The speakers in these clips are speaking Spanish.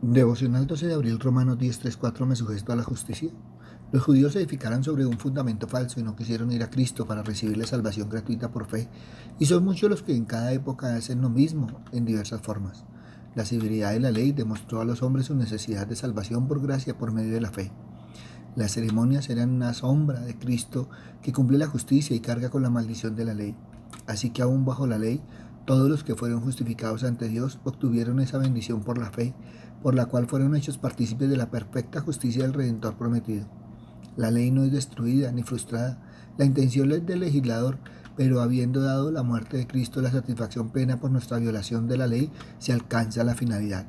Devocional 12 de abril, Romanos 10, 3, 4. Me sujeto a la justicia. Los judíos se edificaron sobre un fundamento falso y no quisieron ir a Cristo para recibir la salvación gratuita por fe. Y son muchos los que en cada época hacen lo mismo en diversas formas. La severidad de la ley demostró a los hombres su necesidad de salvación por gracia por medio de la fe. Las ceremonias eran una sombra de Cristo que cumple la justicia y carga con la maldición de la ley. Así que aún bajo la ley, todos los que fueron justificados ante Dios obtuvieron esa bendición por la fe, por la cual fueron hechos partícipes de la perfecta justicia del Redentor prometido. La ley no es destruida ni frustrada. La intención es del legislador, pero habiendo dado la muerte de Cristo la satisfacción plena por nuestra violación de la ley, se alcanza la finalidad.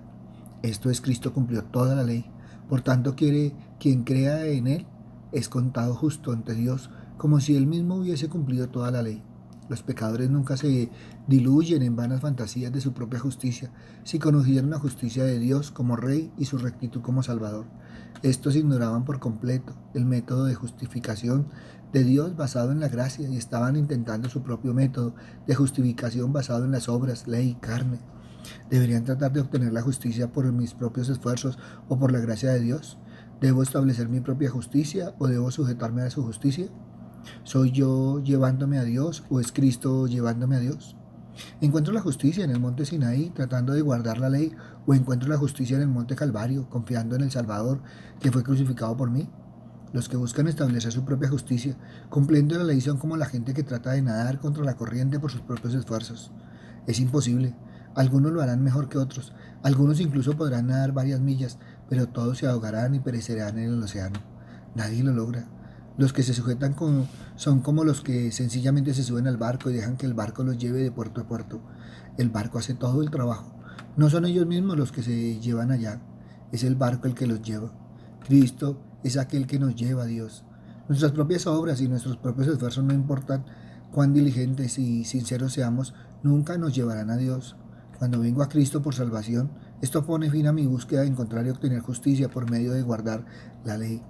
Esto es, Cristo cumplió toda la ley. Por tanto, quien crea en Él es contado justo ante Dios, como si Él mismo hubiese cumplido toda la ley. Los pecadores nunca se diluyen en vanas fantasías de su propia justicia, si conocieron la justicia de Dios como Rey y su rectitud como Salvador. Estos ignoraban por completo el método de justificación de Dios basado en la gracia y estaban intentando su propio método de justificación basado en las obras, ley y carne. ¿Deberían tratar de obtener la justicia por mis propios esfuerzos o por la gracia de Dios? ¿Debo establecer mi propia justicia o debo sujetarme a su justicia? ¿Soy yo llevándome a Dios o es Cristo llevándome a Dios? ¿Encuentro la justicia en el monte Sinaí tratando de guardar la ley o encuentro la justicia en el monte Calvario confiando en el Salvador que fue crucificado por mí? Los que buscan establecer su propia justicia, cumpliendo la ley, son como la gente que trata de nadar contra la corriente por sus propios esfuerzos. Es imposible. Algunos lo harán mejor que otros. Algunos incluso podrán nadar varias millas, pero todos se ahogarán y perecerán en el océano. Nadie lo logra. Los que se sujetan son como los que sencillamente se suben al barco y dejan que el barco los lleve de puerto a puerto. El barco hace todo el trabajo. No son ellos mismos los que se llevan allá. Es el barco el que los lleva. Cristo es aquel que nos lleva a Dios. Nuestras propias obras y nuestros propios esfuerzos, no importan cuán diligentes y sinceros seamos, nunca nos llevarán a Dios. Cuando vengo a Cristo por salvación, esto pone fin a mi búsqueda de encontrar y obtener justicia por medio de guardar la ley.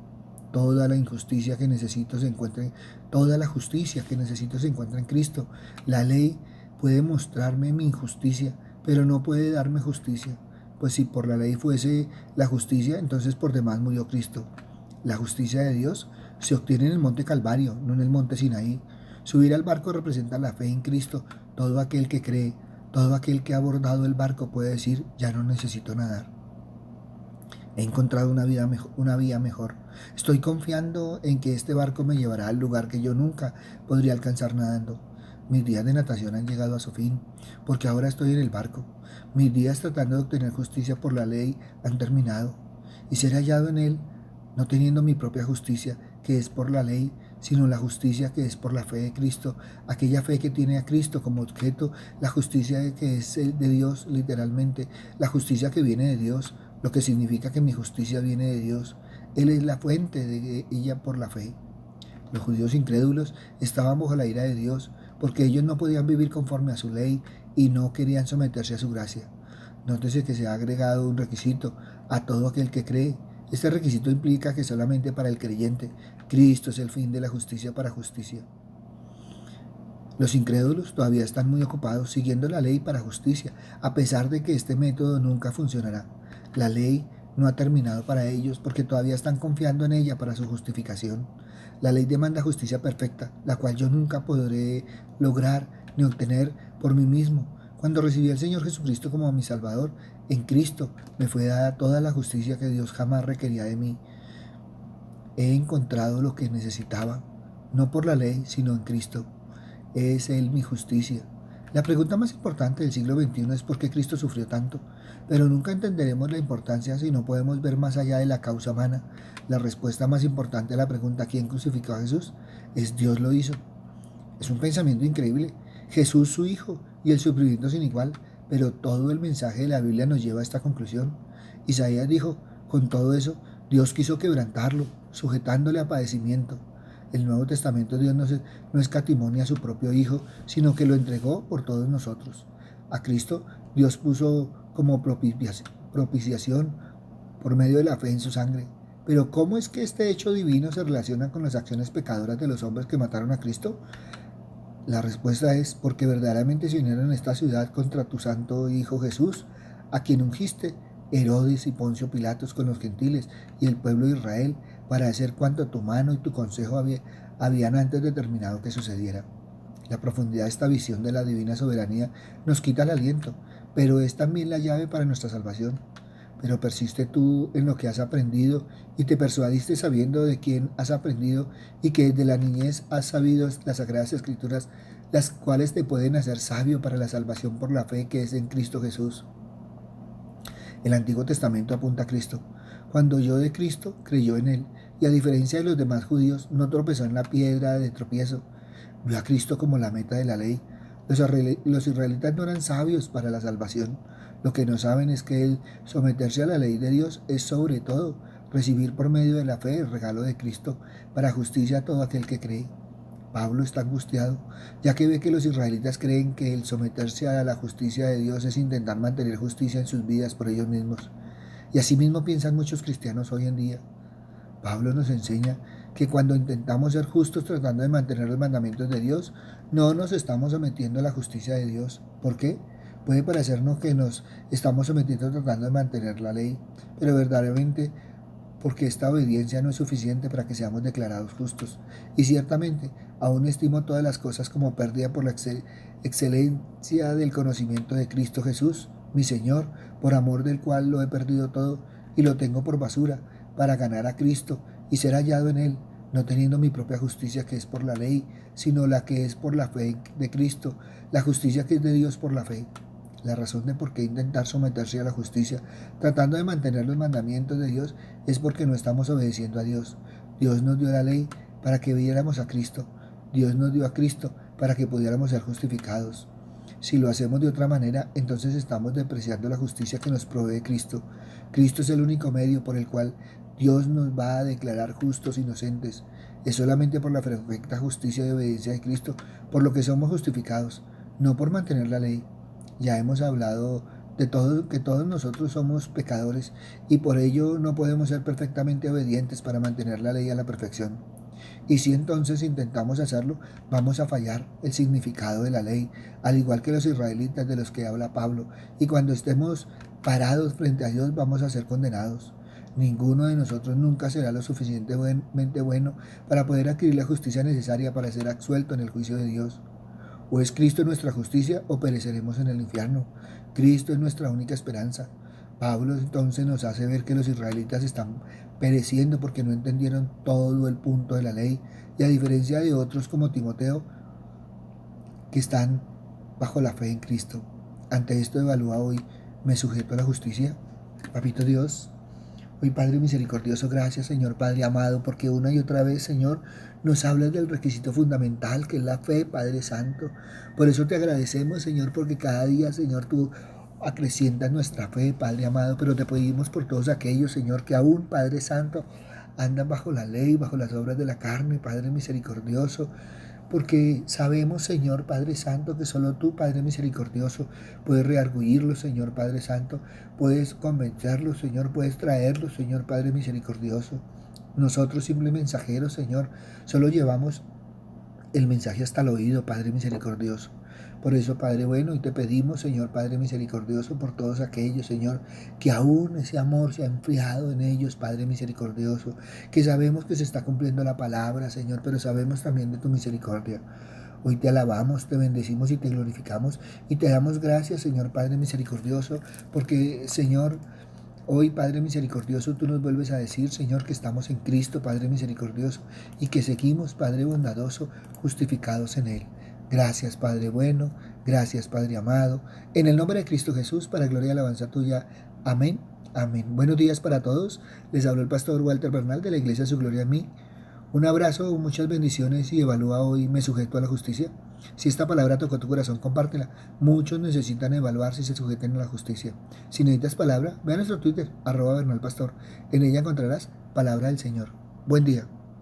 Toda la injusticia que necesito se encuentra en, Toda la justicia que necesito se encuentra en Cristo. La ley puede mostrarme mi injusticia, pero no puede darme justicia. Pues si por la ley fuese la justicia, entonces por demás murió Cristo. La justicia de Dios se obtiene en el monte Calvario, no en el monte Sinaí. Subir al barco representa la fe en Cristo. Todo aquel que cree, todo aquel que ha abordado el barco puede decir, ya no necesito nadar. He encontrado una vía mejor. Estoy confiando en que este barco me llevará al lugar que yo nunca podría alcanzar nadando. Mis días de natación han llegado a su fin, porque ahora estoy en el barco. Mis días tratando de obtener justicia por la ley han terminado, y ser hallado en él, no teniendo mi propia justicia, que es por la ley, sino la justicia que es por la fe de Cristo, aquella fe que tiene a Cristo como objeto, la justicia que es de Dios literalmente, la justicia que viene de Dios, lo que significa que mi justicia viene de Dios. Él es la fuente de ella por la fe. Los judíos incrédulos estaban bajo la ira de Dios porque ellos no podían vivir conforme a su ley y no querían someterse a su gracia. Nótese que se ha agregado un requisito a todo aquel que cree. Este requisito implica que solamente para el creyente, Cristo es el fin de la justicia para justicia. Los incrédulos todavía están muy ocupados siguiendo la ley para justicia, a pesar de que este método nunca funcionará. La ley no ha terminado para ellos porque todavía están confiando en ella para su justificación. La ley demanda justicia perfecta, la cual yo nunca podré lograr ni obtener por mí mismo. Cuando recibí al Señor Jesucristo como mi Salvador, en Cristo me fue dada toda la justicia que Dios jamás requería de mí. He encontrado lo que necesitaba, no por la ley, sino en Cristo. Es Él mi justicia. La pregunta más importante del siglo XXI es por qué Cristo sufrió tanto, pero nunca entenderemos la importancia si no podemos ver más allá de la causa humana. La respuesta más importante a la pregunta ¿quién crucificó a Jesús? Es Dios lo hizo. Es un pensamiento increíble. Jesús su Hijo y el sufrimiento sin igual, pero todo el mensaje de la Biblia nos lleva a esta conclusión. Isaías dijo, con todo eso, Dios quiso quebrantarlo, sujetándole a padecimiento. El Nuevo Testamento Dios no escatimonia a su propio Hijo, sino que lo entregó por todos nosotros. A Cristo Dios puso como propiciación por medio de la fe en su sangre. Pero ¿cómo es que este hecho divino se relaciona con las acciones pecadoras de los hombres que mataron a Cristo? La respuesta es porque verdaderamente se unieron en esta ciudad contra tu santo Hijo Jesús, a quien ungiste Herodes y Poncio Pilatos con los gentiles y el pueblo de Israel para hacer cuanto tu mano y tu consejo habían antes determinado que sucediera. La profundidad de esta visión de la divina soberanía nos quita el aliento, pero es también la llave para nuestra salvación. Pero persiste tú en lo que has aprendido y te persuadiste sabiendo de quién has aprendido y que desde la niñez has sabido las sagradas escrituras, las cuales te pueden hacer sabio para la salvación por la fe que es en Cristo Jesús. El Antiguo Testamento apunta a Cristo. Cuando oyó de Cristo, creyó en él, y a diferencia de los demás judíos, no tropezó en la piedra de tropiezo. Vio a Cristo como la meta de la ley. Los israelitas no eran sabios para la salvación. Lo que no saben es que el someterse a la ley de Dios es sobre todo recibir por medio de la fe el regalo de Cristo para justicia a todo aquel que cree. Pablo está angustiado, ya que ve que los israelitas creen que el someterse a la justicia de Dios es intentar mantener justicia en sus vidas por ellos mismos. Y asimismo piensan muchos cristianos hoy en día. Pablo nos enseña que cuando intentamos ser justos tratando de mantener los mandamientos de Dios, no nos estamos sometiendo a la justicia de Dios. ¿Por qué? Puede parecernos que nos estamos sometiendo tratando de mantener la ley, pero verdaderamente porque esta obediencia no es suficiente para que seamos declarados justos. Y ciertamente, aún estimo todas las cosas como pérdida por la excelencia del conocimiento de Cristo Jesús, mi Señor, por amor del cual lo he perdido todo y lo tengo por basura, para ganar a Cristo y ser hallado en Él, no teniendo mi propia justicia que es por la ley, sino la que es por la fe de Cristo, la justicia que es de Dios por la fe. La razón de por qué intentar someterse a la justicia, tratando de mantener los mandamientos de Dios, es porque no estamos obedeciendo a Dios. Dios nos dio la ley para que viéramos a Cristo. Dios nos dio a Cristo para que pudiéramos ser justificados. Si lo hacemos de otra manera, entonces estamos depreciando la justicia que nos provee Cristo. Cristo es el único medio por el cual Dios nos va a declarar justos e inocentes. Es solamente por la perfecta justicia y obediencia de Cristo por lo que somos justificados, no por mantener la ley. Ya hemos hablado de todo, que todos nosotros somos pecadores y por ello no podemos ser perfectamente obedientes para mantener la ley a la perfección. Y si entonces intentamos hacerlo, vamos a fallar el significado de la ley, al igual que los israelitas de los que habla Pablo, y cuando estemos parados frente a Dios vamos a ser condenados. Ninguno de nosotros nunca será lo suficientemente bueno para poder adquirir la justicia necesaria para ser absuelto en el juicio de Dios. O es Cristo nuestra justicia o pereceremos en el infierno. Cristo es nuestra única esperanza. Pablo entonces nos hace ver que los israelitas están pereciendo porque no entendieron todo el punto de la ley y a diferencia de otros como Timoteo que están bajo la fe en Cristo. Ante esto evalúa hoy, ¿me sujeto a la justicia? Papito Dios, hoy Padre misericordioso, gracias Señor Padre amado, porque una y otra vez Señor nos hablas del requisito fundamental que es la fe, Padre Santo. Por eso te agradecemos Señor, porque cada día Señor tú acrecientas nuestra fe, Padre amado, pero te pedimos por todos aquellos Señor que aún Padre Santo andan bajo la ley, bajo las obras de la carne, Padre misericordioso. Porque sabemos, Señor Padre Santo, que solo tú, Padre misericordioso, puedes reargüirlos, Señor Padre Santo, puedes convencerlos, Señor, puedes traerlos, Señor Padre misericordioso. Nosotros, simples mensajeros, Señor, solo llevamos el mensaje hasta el oído, Padre misericordioso. Por eso, Padre bueno, y te pedimos, Señor Padre misericordioso, por todos aquellos, Señor, que aún ese amor se ha enfriado en ellos, Padre misericordioso, que sabemos que se está cumpliendo la palabra, Señor, pero sabemos también de tu misericordia. Hoy te alabamos, te bendecimos y te glorificamos y te damos gracias, Señor Padre misericordioso, porque, Señor, hoy, Padre misericordioso, tú nos vuelves a decir, Señor, que estamos en Cristo, Padre misericordioso, y que seguimos, Padre bondadoso, justificados en Él. Gracias, Padre bueno, gracias, Padre amado. En el nombre de Cristo Jesús, para gloria y alabanza tuya. Amén, amén. Buenos días para todos. Les habló el pastor Walter Bernal de la Iglesia Su Gloria en Mí. Un abrazo, muchas bendiciones y evalúa hoy, ¿me sujeto a la justicia? Si esta palabra tocó tu corazón, compártela. Muchos necesitan evaluar si se sujeten a la justicia. Si necesitas palabra, ve a nuestro Twitter, @bernalpastor. En ella encontrarás palabra del Señor. Buen día.